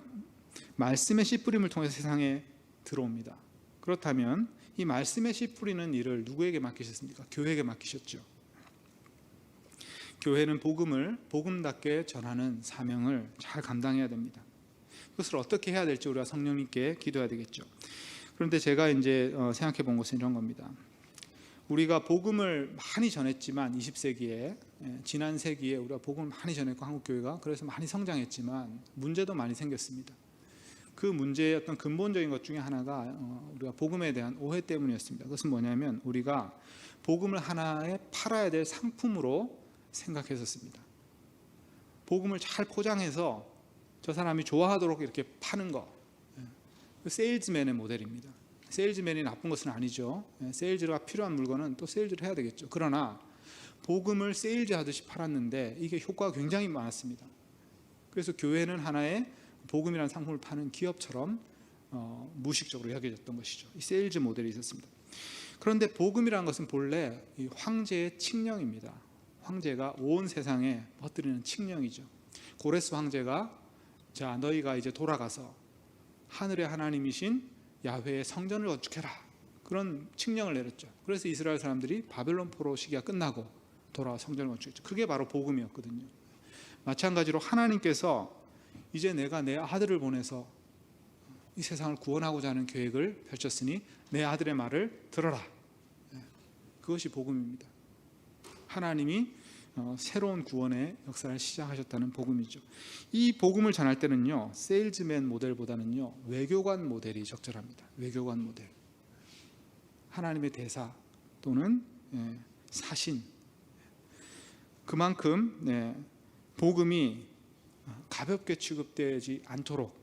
말씀의 씨 뿌림을 통해서 세상에 들어옵니다. 그렇다면 이 말씀의 씨 뿌리는 일을 누구에게 맡기셨습니까? 교회에게 맡기셨죠. 교회는 복음을 복음답게 전하는 사명을 잘 감당해야 됩니다. 그것을 어떻게 해야 될지 우리가 성령님께 기도해야 되겠죠. 그런데 제가 이제 생각해 본 것은 이런 겁니다. 우리가 복음을 많이 전했지만 20세기에 지난 세기에 우리가 복음을 많이 전했고 한국교회가 그래서 많이 성장했지만 문제도 많이 생겼습니다. 그 문제의 어떤 근본적인 것 중에 하나가 우리가 복음에 대한 오해 때문이었습니다. 그것은 뭐냐면 우리가 복음을 하나의 팔아야 될 상품으로 생각했었습니다. 복음을 잘 포장해서 저 사람이 좋아하도록 이렇게 파는 거, 세일즈맨의 모델입니다. 세일즈맨이 나쁜 것은 아니죠. 세일즈가 필요한 물건은 또 세일즈를 해야 되겠죠. 그러나 복음을 세일즈 하듯이 팔았는데 이게 효과가 굉장히 많았습니다. 그래서 교회는 하나의 복음이라는 상품을 파는 기업처럼 무의식적으로 여겨졌던 것이죠. 이 세일즈 모델이 있었습니다. 그런데 복음이라는 것은 본래 이 황제의 칙령입니다. 황제가 온 세상에 퍼뜨리는 칙령이죠. 고레스 황제가 자, 너희가 이제 돌아가서 하늘의 하나님이신 야훼의 성전을 건축해라, 그런 칙령을 내렸죠. 그래서 이스라엘 사람들이 바벨론 포로 시기가 끝나고 돌아와 성전을 건축했죠. 그게 바로 복음이었거든요. 마찬가지로 하나님께서 이제 내가 내 아들을 보내서 이 세상을 구원하고자 하는 계획을 펼쳤으니 내 아들의 말을 들어라. 그것이 복음입니다. 하나님이 새로운 구원의 역사를 시작하셨다는 복음이죠. 이 복음을 전할 때는요, 세일즈맨 모델보다는요, 외교관 모델이 적절합니다. 외교관 모델. 하나님의 대사 또는 사신. 그만큼 복음이 가볍게 취급되지 않도록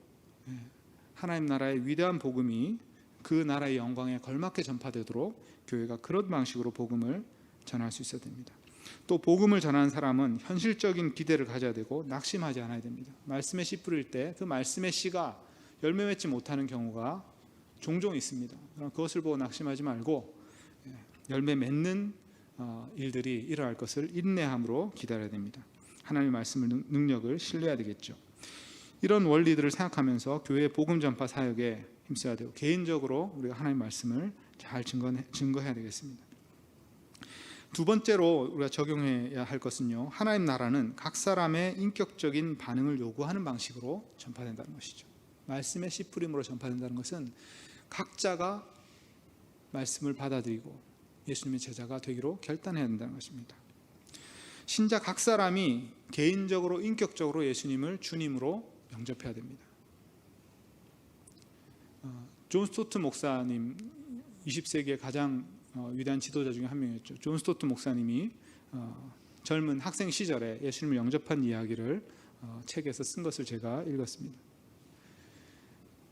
하나님 나라의 위대한 복음이 그 나라의 영광에 걸맞게 전파되도록 교회가 그런 방식으로 복음을 전할 수 있어야 됩니다. 또 복음을 전하는 사람은 현실적인 기대를 가져야 되고 낙심하지 않아야 됩니다. 말씀에 씨 뿌릴 때 그 말씀의 씨가 열매 맺지 못하는 경우가 종종 있습니다. 그럼 그것을 보고 낙심하지 말고 열매 맺는 일들이 일어날 것을 인내함으로 기다려야 됩니다. 하나님의 말씀을 능력을 신뢰해야 되겠죠. 이런 원리들을 생각하면서 교회의 복음 전파 사역에 힘써야 되고 개인적으로 우리가 하나님의 말씀을 잘 증거해야 되겠습니다. 두 번째로 우리가 적용해야 할 것은요, 하나님 나라는 각 사람의 인격적인 반응을 요구하는 방식으로 전파된다는 것이죠. 말씀의 씨 뿌림으로 전파된다는 것은 각자가 말씀을 받아들이고 예수님의 제자가 되기로 결단해야 된다는 것입니다. 신자 각 사람이 개인적으로 인격적으로 예수님을 주님으로 영접해야 됩니다. 존 스토트 목사님, 20세기의 가장 위대한 지도자 중에 한 명이었죠. 존 스토트 목사님이 젊은 학생 시절에 예수님을 영접한 이야기를 책에서 쓴 것을 제가 읽었습니다.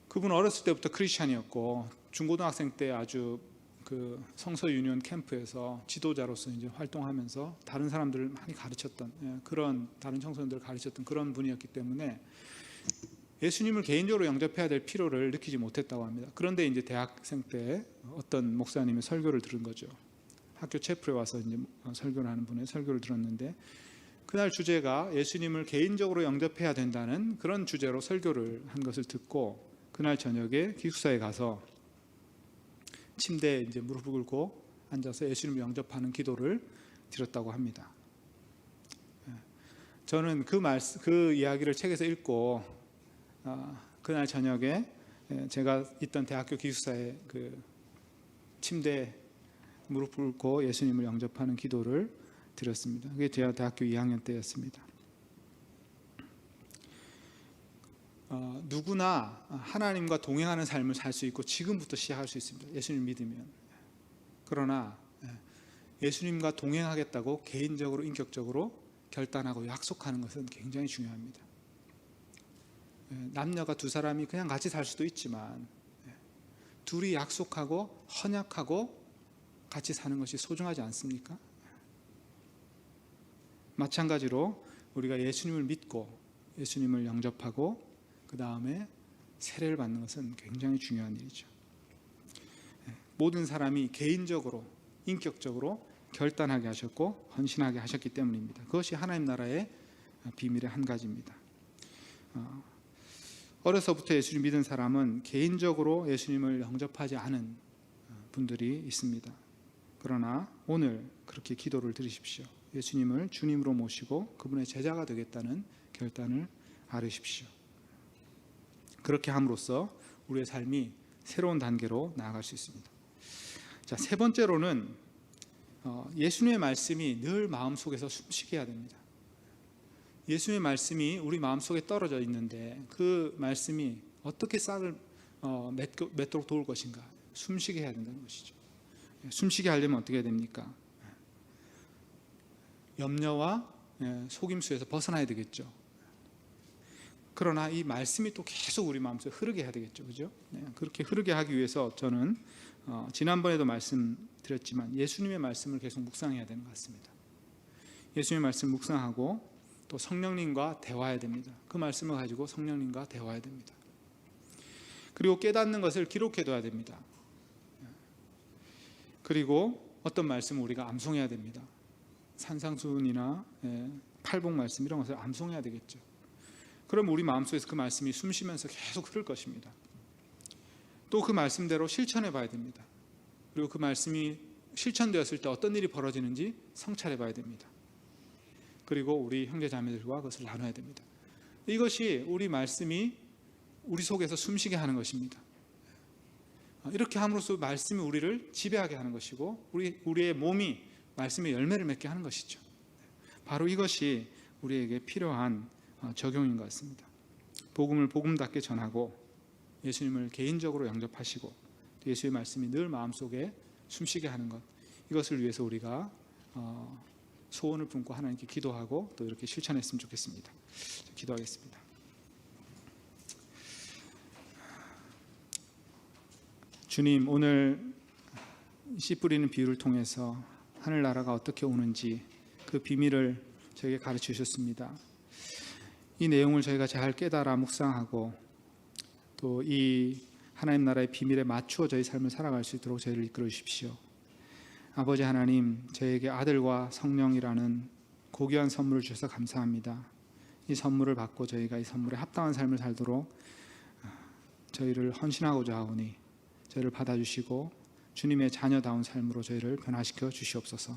그분은 어렸을 때부터 크리스찬이었고 중고등학생 때 아주 그 성서 유니온 캠프에서 지도자로서 이제 활동하면서 다른 사람들을 많이 가르쳤던 그런 다른 청소년들을 가르쳤던 그런 분이었기 때문에 예수님을 개인적으로 영접해야 될 필요를 느끼지 못했다고 합니다. 그런데 이제 대학생 때 어떤 목사님의 설교를 들은 거죠. 학교 채플에 와서 이제 설교를 하는 분의 설교를 들었는데 그날 주제가 예수님을 개인적으로 영접해야 된다는 그런 주제로 설교를 한 것을 듣고 그날 저녁에 기숙사에 가서 침대에 이제 무릎을 꿇고 앉아서 예수님을 영접하는 기도를 드렸다고 합니다. 저는 그 이야기를 책에서 읽고 그날 저녁에 제가 있던 대학교 기숙사에 그 침대에 무릎을 꿇고 예수님을 영접하는 기도를 드렸습니다. 그게 제가 대학교 2학년 때였습니다. 누구나 하나님과 동행하는 삶을 살 수 있고 지금부터 시작할 수 있습니다. 예수님 믿으면. 그러나 예수님과 동행하겠다고 개인적으로 인격적으로 결단하고 약속하는 것은 굉장히 중요합니다. 남녀가 두 사람이 그냥 같이 살 수도 있지만 둘이 약속하고 헌약하고 같이 사는 것이 소중하지 않습니까? 마찬가지로 우리가 예수님을 믿고 예수님을 영접하고 그 다음에 세례를 받는 것은 굉장히 중요한 일이죠. 모든 사람이 개인적으로 인격적으로 결단하게 하셨고 헌신하게 하셨기 때문입니다. 그것이 하나님 나라의 비밀의 한 가지입니다. 어려서부터 예수님 믿은 사람은 개인적으로 예수님을 영접하지 않은 분들이 있습니다. 그러나 오늘 그렇게 기도를 드리십시오. 예수님을 주님으로 모시고 그분의 제자가 되겠다는 결단을 아뢰십시오. 그렇게 함으로써 우리의 삶이 새로운 단계로 나아갈 수 있습니다. 자, 세 번째로는 예수님의 말씀이 늘 마음속에서 숨쉬게 해야 됩니다. 예수님의 말씀이 우리 마음속에 떨어져 있는데 그 말씀이 어떻게 싹을 맺도록 도울 것인가, 숨쉬게 해야 된다는 것이죠. 숨쉬게 하려면 어떻게 해야 됩니까? 염려와 속임수에서 벗어나야 되겠죠. 그러나 이 말씀이 또 계속 우리 마음속에 흐르게 해야 되겠죠. 그죠? 그렇게 흐르게 하기 위해서 저는 지난번에도 말씀드렸지만 예수님의 말씀을 계속 묵상해야 되는 것 같습니다. 예수님의 말씀 묵상하고 또 성령님과 대화해야 됩니다. 그 말씀을 가지고 성령님과 대화해야 됩니다. 그리고 깨닫는 것을 기록해둬야 됩니다. 그리고 어떤 말씀을 우리가 암송해야 됩니다. 산상수훈이나 팔복 말씀 이런 것을 암송해야 되겠죠. 그럼 우리 마음속에서 그 말씀이 숨쉬면서 계속 흐를 것입니다. 또 그 말씀대로 실천해 봐야 됩니다. 그리고 그 말씀이 실천되었을 때 어떤 일이 벌어지는지 성찰해 봐야 됩니다. 그리고 우리 형제 자매들과 그것을 나눠야 됩니다. 이것이 우리 말씀이 우리 속에서 숨쉬게 하는 것입니다. 이렇게 함으로써 말씀이 우리를 지배하게 하는 것이고 우리의 몸이 말씀의 열매를 맺게 하는 것이죠. 바로 이것이 우리에게 필요한 적용인 것 같습니다. 복음을 복음답게 전하고 예수님을 개인적으로 영접하시고 예수의 말씀이 늘 마음속에 숨쉬게 하는 것, 이것을 위해서 우리가 소원을 품고 하나님께 기도하고 또 이렇게 실천했으면 좋겠습니다. 기도하겠습니다. 주님, 오늘 씨 뿌리는 비유를 통해서 하늘나라가 어떻게 오는지 그 비밀을 저에게 가르쳐 주셨습니다. 이 내용을 저희가 잘 깨달아 묵상하고 또 이 하나님 나라의 비밀에 맞추어 저희 삶을 살아갈 수 있도록 저희를 이끌어 주십시오. 아버지 하나님, 저에게 아들과 성령이라는 고귀한 선물을 주셔서 감사합니다. 이 선물을 받고 저희가 이 선물에 합당한 삶을 살도록 저희를 헌신하고자 하오니 저희를 받아주시고 주님의 자녀다운 삶으로 저희를 변화시켜 주시옵소서.